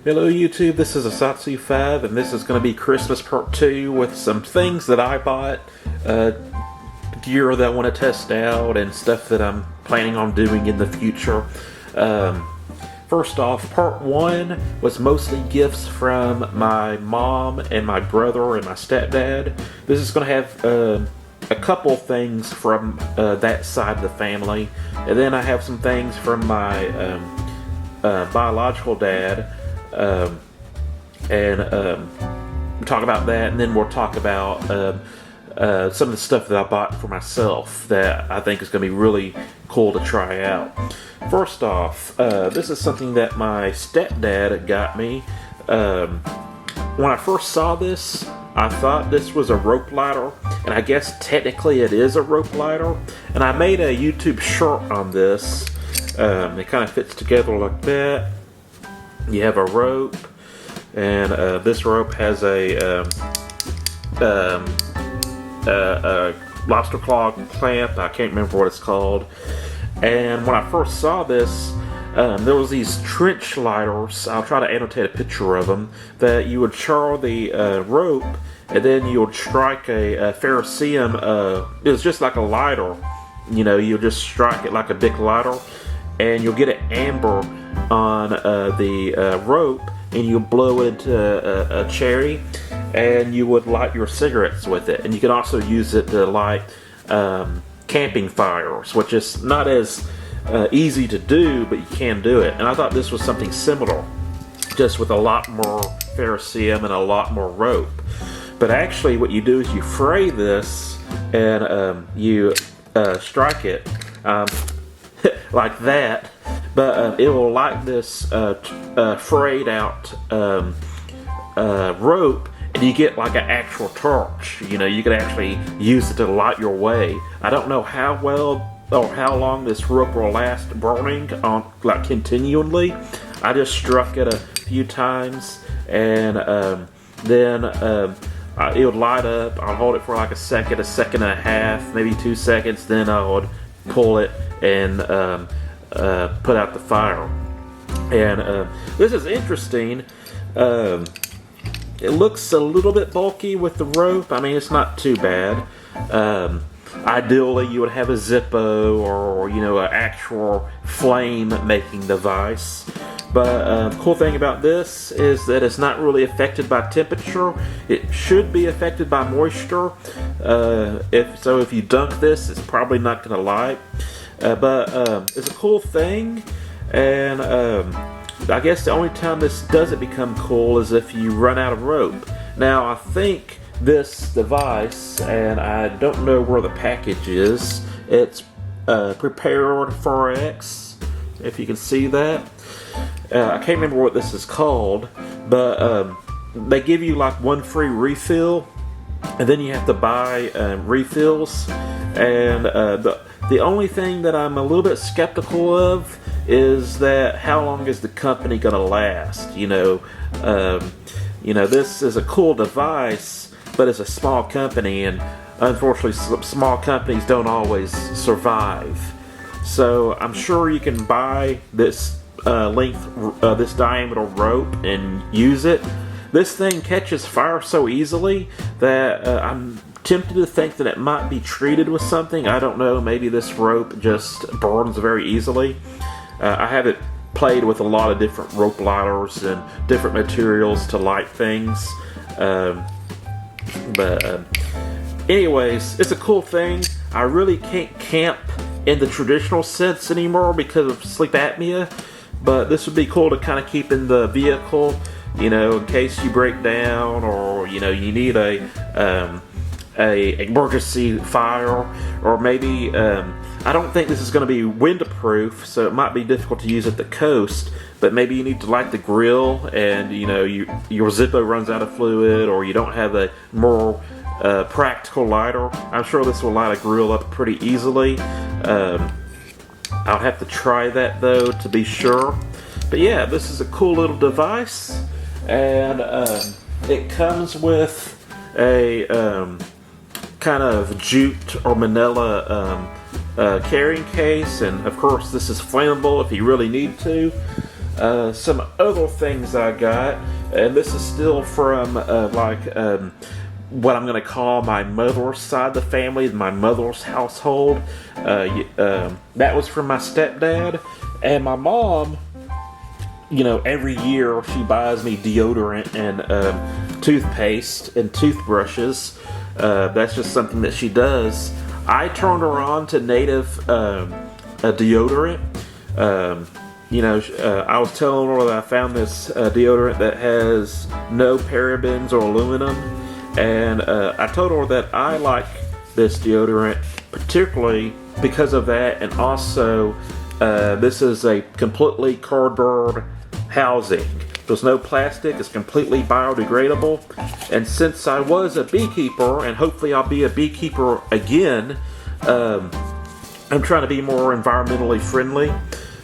Hello YouTube, this is Asatsu5 and this is going to be Christmas Part 2 with some things that I bought, gear that I want to test out and stuff that I'm planning on doing in the future. First off, Part 1 was mostly gifts from my mom and my brother and my stepdad. This is going to have a couple things from that side of the family, and then I have some things from my biological dad. Talk about that, and then we'll talk about some of the stuff that I bought for myself that I think is going to be really cool to try out. First off, this is something that my stepdad got me. When I first saw this, I thought this was a rope ladder, and I guess technically it is a rope ladder, and I made a YouTube short on this. It kind of fits together like that. You have a rope, and this rope has a lobster claw clamp. I can't remember what it's called. And when I first saw this, there was these trench lighters. I'll try to annotate a picture of them. That you would char the rope, and then you would strike a ferrocerium. It was just like a lighter. You know, you just strike it like a big lighter, and you'll get an amber on the rope, and you blow it into a cherry, and you would light your cigarettes with it. And you can also use it to light camping fires, which is not as easy to do, but you can do it. And I thought this was something similar, just with a lot more ferrocerium and a lot more rope. But actually what you do is you fray this, and you strike it like that, but it will light this frayed out rope, and you get like an actual torch. You know, you can actually use it to light your way. I don't know how well or how long this rope will last burning on, like, continually. I just struck it a few times, and then it would light up. I'll hold it for like a second and a half, maybe 2 seconds, then I would pull it and put out the fire. And this is interesting. It looks a little bit bulky with the rope. I mean, it's not too bad. Ideally, you would have a Zippo or an actual flame-making device. But the cool thing about this is that it's not really affected by temperature. It should be affected by moisture. If you dunk this, it's probably not going to light. But it's a cool thing, and I guess the only time this doesn't become cool is if you run out of rope. Now, I think this device, and I don't know where the package is, it's Prepared for X, if you can see that. I can't remember what this is called, but they give you like one free refill, and then you have to buy refills. And the only thing that I'm a little bit skeptical of is that how long is the company going to last? This is a cool device, but it's a small company, and unfortunately small companies don't always survive. So I'm sure you can buy this this diameter rope and use it. This thing catches fire so easily that I'm tempted to think that it might be treated with something. I don't know, maybe this rope just burns very easily. I haven't played with a lot of different rope lighters and different materials to light things. Anyways, it's a cool thing. I really can't camp in the traditional sense anymore because of sleep apnea, but this would be cool to kind of keep in the vehicle, in case you break down, or you need a emergency fire, or maybe I don't think this is going to be windproof, so it might be difficult to use at the coast, but maybe you need to light the grill, and your Zippo runs out of fluid, or you don't have a more practical lighter. I'm sure this will light a grill up pretty easily. I'll have to try that though to be sure. But yeah, this is a cool little device, and it comes with a kind of jute or manila carrying case, and of course this is flammable if you really need to. Some other things I got, and this is still from what I'm going to call my mother's side of the family, my mother's household. That was from my stepdad, and my mom. Every year she buys me deodorant and toothpaste and toothbrushes. That's just something that she does. I turned her on to native deodorant. I was telling her that I found this deodorant that has no parabens or aluminum, and I told her that I like this deodorant particularly because of that, and also this is a completely cardboard housing. There's no plastic, it's completely biodegradable, and since I was a beekeeper, and hopefully I'll be a beekeeper again, I'm trying to be more environmentally friendly.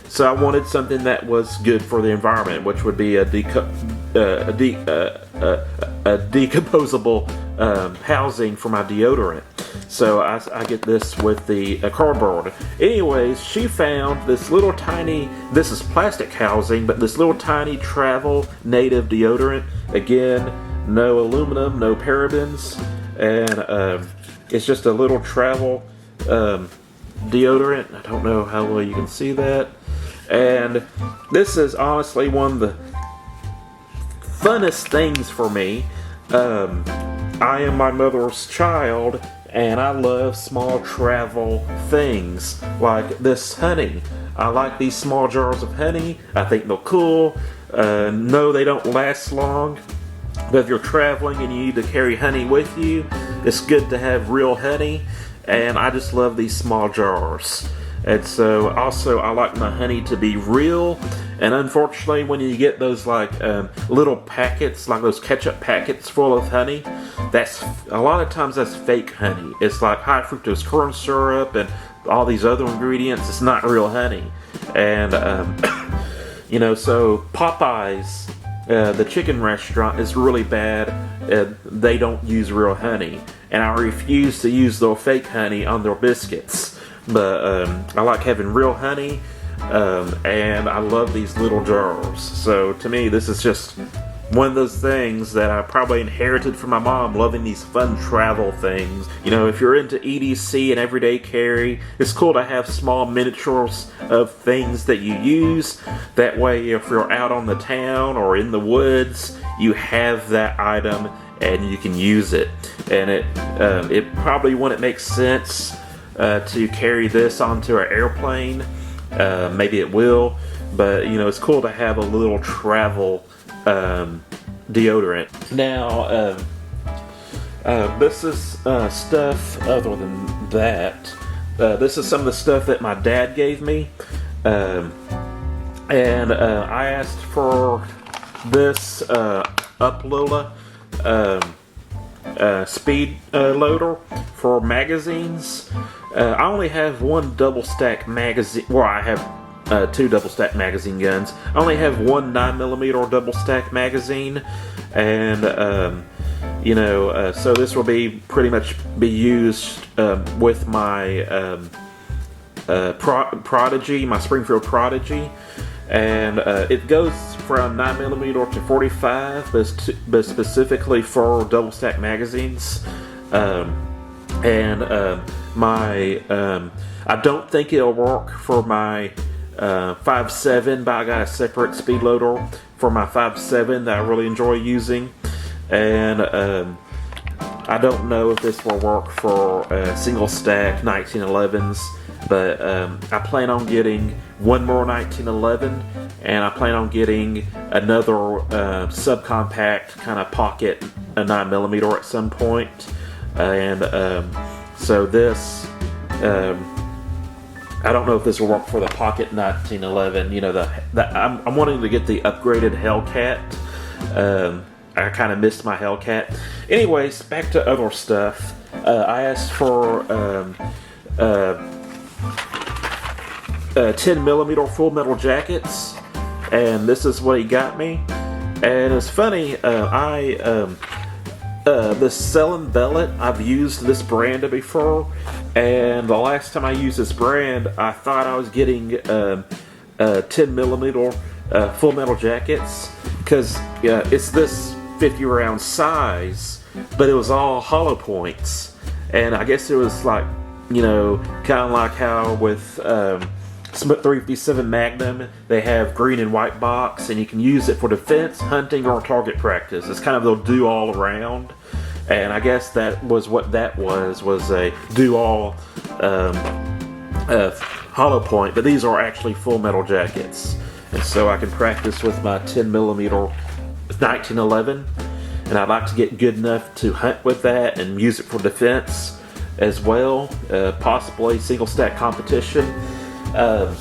So I wanted something that was good for the environment, which would be a decomposable housing for my deodorant. So I get this with the cardboard. Anyways, she found this little tiny, this is plastic housing, but this little tiny travel native deodorant. Again, no aluminum, no parabens, and it's just a little travel deodorant. I don't know how well you can see that. And this is honestly one of the funnest things for me. I am my mother's child, and I love small travel things like this honey. I like these small jars of honey. I think they're cool. No, they don't last long, but if you're traveling and you need to carry honey with you, it's good to have real honey, and I just love these small jars. And so also I like my honey to be real, and unfortunately when you get those little packets, like those ketchup packets full of honey, that's a lot of times that's fake honey. It's like high fructose corn syrup and all these other ingredients. It's not real honey. And so Popeyes, the chicken restaurant, is really bad. They don't use real honey, and I refuse to use their fake honey on their biscuits. But I like having real honey, and I love these little jars. So to me, this is just one of those things that I probably inherited from my mom, loving these fun travel things. If you're into EDC and everyday carry, it's cool to have small miniatures of things that you use. That way, if you're out on the town or in the woods, you have that item and you can use it. And it probably wouldn't make sense to carry this onto an airplane. Maybe it will, but it's cool to have a little travel deodorant. Now, this is stuff other than that. This is some of the stuff that my dad gave me, and I asked for this Uplola speed loader for magazines. I only have one double stack magazine. Well, I have two double stack magazine guns. I only have one 9mm double stack magazine, and so this will be pretty much be used with my Prodigy, my Springfield Prodigy, and it goes from 9mm to 45, but specifically for double stack magazines. I don't think it'll work for my 5.7, but I got a separate speed loader for my 5.7 that I really enjoy using, and I don't know if this will work for single stack 1911s, but I plan on getting one more 1911, and I plan on getting another subcompact kind of pocket 9mm at some point. And so this, I don't know if this will work for the Pocket 1911. I'm wanting to get the upgraded Hellcat. I kind of missed my Hellcat. Anyways, back to other stuff. I asked for 10mm full metal jackets, and this is what he got me. And it's funny, this Selin Bellet, I've used this brand before, and the last time I used this brand, I thought I was getting 10mm Full Metal Jackets, because it's this 50 round size, but it was all hollow points. And I guess it was like, kind of like how with 357 Magnum, they have green and white box, and you can use it for defense, hunting, or target practice. It's kind of they'll do all around. And I guess that was what that was a do all hollow point, but these are actually Full Metal Jackets. And so I can practice with my 10mm 1911, and I'd like to get good enough to hunt with that and use it for defense as well, possibly single stack competition. And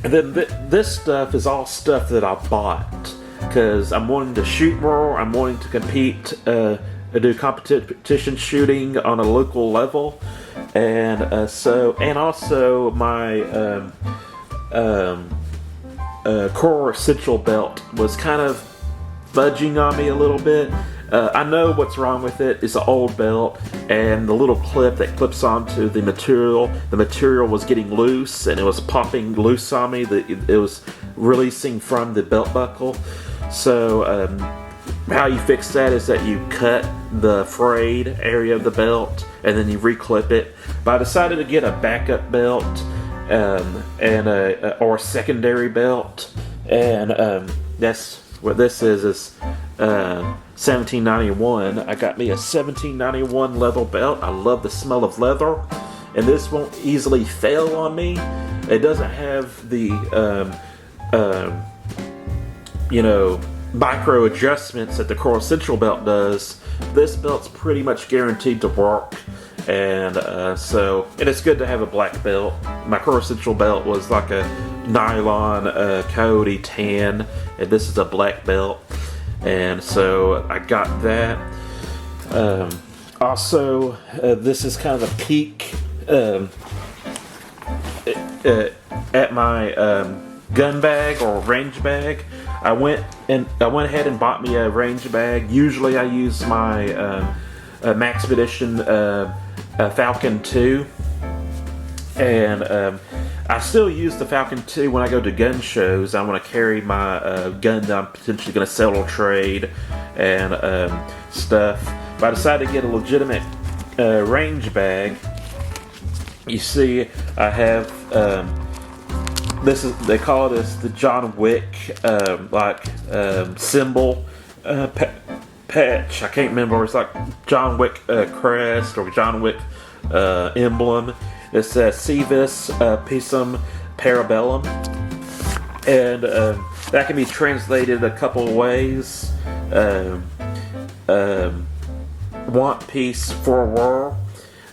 then this stuff is all stuff that I bought because I'm wanting to shoot more. I'm wanting to compete, do competition shooting on a local level, and also my core essential belt was kind of fudging on me a little bit. I know what's wrong with it. It's an old belt, and the little clip that clips onto the material was getting loose, and it was popping loose on me. It was releasing from the belt buckle. So how you fix that is that you cut the frayed area of the belt, and then you reclip it. But I decided to get a backup belt or a secondary belt, and that's what this is $17.91. I got me a $17.91 leather belt. I love the smell of leather, and this won't easily fail on me. It doesn't have the micro adjustments that the Core Essential belt does. This belt's pretty much guaranteed to work, and it's good to have a black belt. My Core Essential belt was like a nylon coyote tan, and this is a black belt, and so I got that. Also, this is kind of a peek at my gun bag or range bag. I went ahead and bought me a range bag. Usually I use my Maxpedition Falcon 2, and I still use the Falcon 2 when I go to gun shows. I want to carry my gun that I'm potentially going to sell or trade and stuff. But I decided to get a legitimate range bag. You see, I have they call this the John Wick symbol patch. I can't remember. It's like John Wick crest or John Wick emblem. It says Civis Pisum Parabellum, and that can be translated a couple of ways. Want peace for war.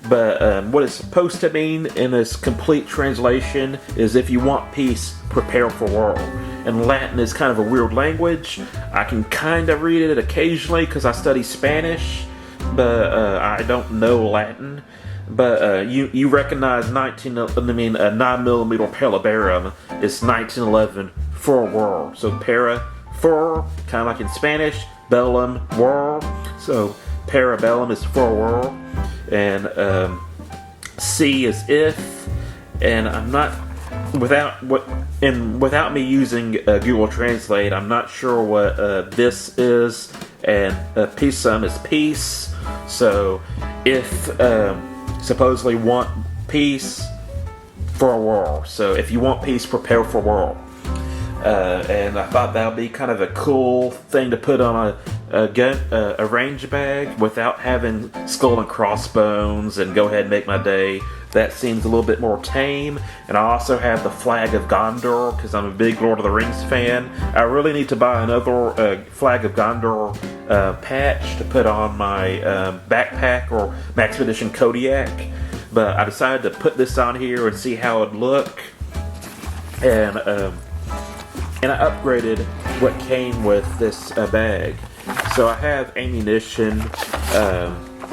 But what it's supposed to mean in its complete translation is if you want peace, prepare for war. And Latin is kind of a weird language. I can kind of read it occasionally because I study Spanish, but I don't know Latin. But you recognize 9mm Palabarum is 1911 for war. So para, for, kind of like in Spanish, bellum, war. So parabellum is for war. And C is if, and I'm not without me using Google Translate, I'm not sure what this is, and pisum is peace. So if supposedly want peace for a war. So if you want peace, prepare for war. And I thought that would be kind of a cool thing to put on a range bag without having skull and crossbones and go ahead and make my day. That seems a little bit more tame. And I also have the Flag of Gondor because I'm a big Lord of the Rings fan. I really need to buy another Flag of Gondor patch to put on my backpack or Maxpedition Kodiak. But I decided to put this on here and see how it'd look. And I upgraded what came with this bag. So I have ammunition.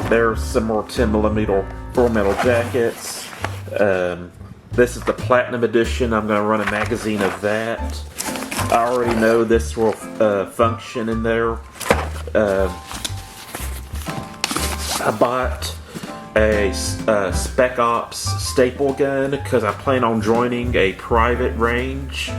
There's some more 10mm Full Metal Jackets. This is the Platinum Edition. I'm going to run a magazine of that. I already know this will function in there. I bought a Spec Ops staple gun because I plan on joining a private range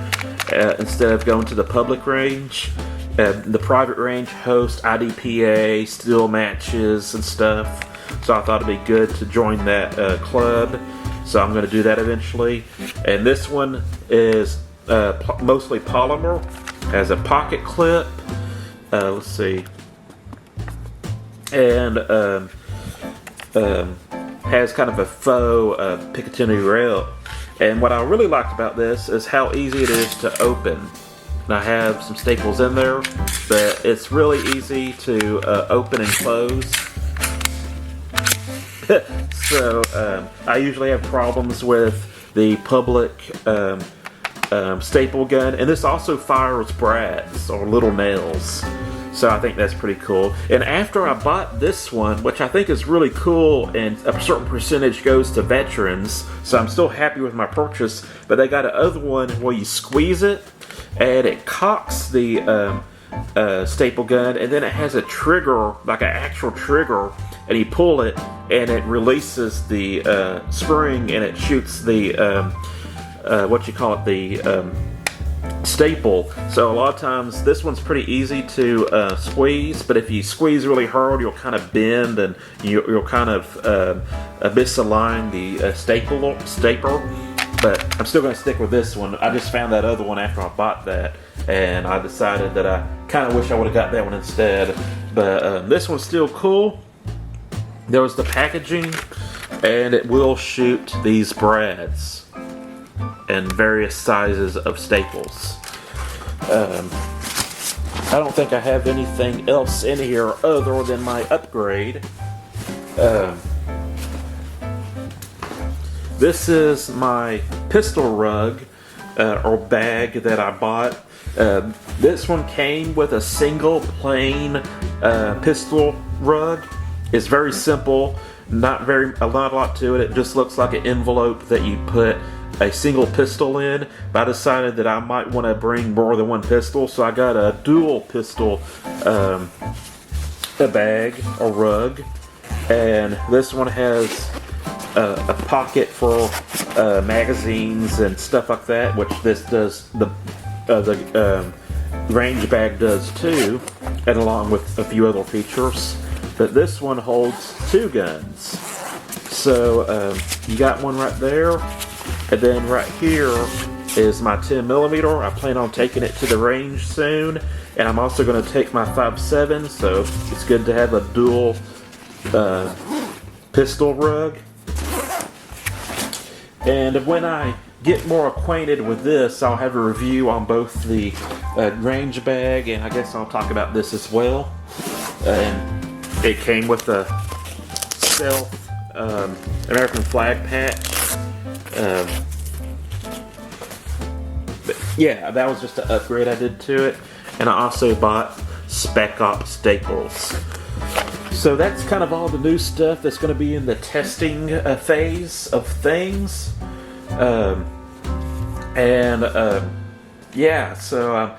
instead of going to the public range. The private range hosts IDPA, steel matches, and stuff. So I thought it'd be good to join that club. So I'm going to do that eventually. And this one is mostly polymer. Has a pocket clip. Let's see. And has kind of a faux Picatinny rail. And what I really liked about this is how easy it is to open. And I have some staples in there, but it's really easy to open and close. So I usually have problems with the public staple gun, and this also fires brads or little nails. So I think that's pretty cool. And after I bought this one, which I think is really cool, and a certain percentage goes to veterans, so I'm still happy with my purchase, but they got another one where you squeeze it, and it cocks the staple gun, and then it has a trigger, like an actual trigger, and you pull it, and it releases the spring, and it shoots the, the staple. So a lot of times this one's pretty easy to squeeze, but if you squeeze really hard, you'll kind of bend and you'll kind of misalign the stapler. But I'm still going to stick with this one. I just found that other one after I bought that, and I decided that I kind of wish I would have got that one instead. But this one's still cool. There was the packaging, and it will shoot these brads and various sizes of staples. I don't think I have anything else in here other than my upgrade. This is my pistol rug or bag that I bought. This one came with a single plain pistol rug. It's very simple, not a lot to it. It just looks like an envelope that you put a single pistol in, but I decided that I might want to bring more than one pistol, so I got a dual pistol a bag, a rug, and this one has a pocket for magazines and stuff like that, which this does, the range bag does too, and along with a few other features. But this one holds two guns. So you got one right there. And then right here is my 10mm. I plan on taking it to the range soon. And I'm also going to take my 5.7, so it's good to have a dual pistol rug. And when I get more acquainted with this, I'll have a review on both the range bag, and I guess I'll talk about this as well. And it came with a stealth American flag patch. But yeah, that was just an upgrade I did to it. And I also bought Spec Ops staples. So that's kind of all the new stuff that's going to be in the testing phase of things. Yeah, so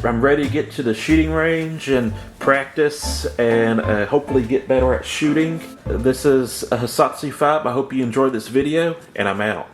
I'm ready to get to the shooting range and practice and hopefully get better at shooting. This is Hisatsu 5. I hope you enjoyed this video, and I'm out.